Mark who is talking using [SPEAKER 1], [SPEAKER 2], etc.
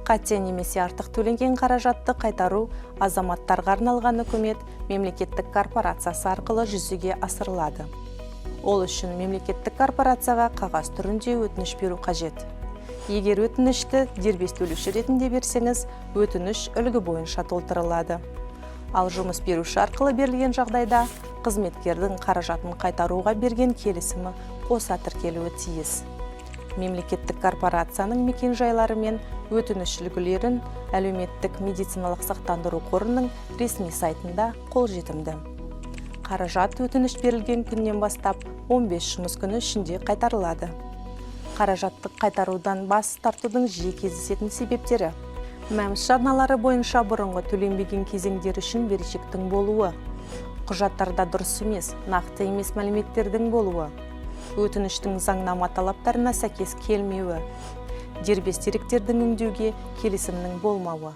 [SPEAKER 1] Кате немесе артық төленген қаражатты қайтару азаматтарға арналған үкімет мемлекеттік корпорациясы арқылы жүзеге асырылады. Ол үшін мемлекеттік корпорацияға қағаз түрінде өтініш беру қажет. Егер өтінішті дербес төлеуші ретінде берсеңіз, өтініш үлгі бойынша толтырылады. Ал жұмыс беруші арқылы берілген жағдайда қызметкердің қаражатын қайтаруға берген келісімі қоса тіркелуі тиіс. Мемлекеттік корпорацияның мекен-жайлары мен өтініш үлгілерін әлеуметтік медициналық сақтандыру қорының ресми сайтында қолжетімді. Қаражат өтініш берілген күннен бастап 15 жұмыс күні ішінде қайтарылады. Қаражатты қайтарудан бас тартудың жиі кездесетін себептері: мәмс жарналары бойынша бұрынғы төленбеген кезеңдер үшін берешектің болуы, құжаттарда дұрыс емес, нақты емес мәліметтердің болуы, өтініштің заңнама талаптарына сәйкес келмеуі, дербес деректердің өңдеуге келісімнің болмауы.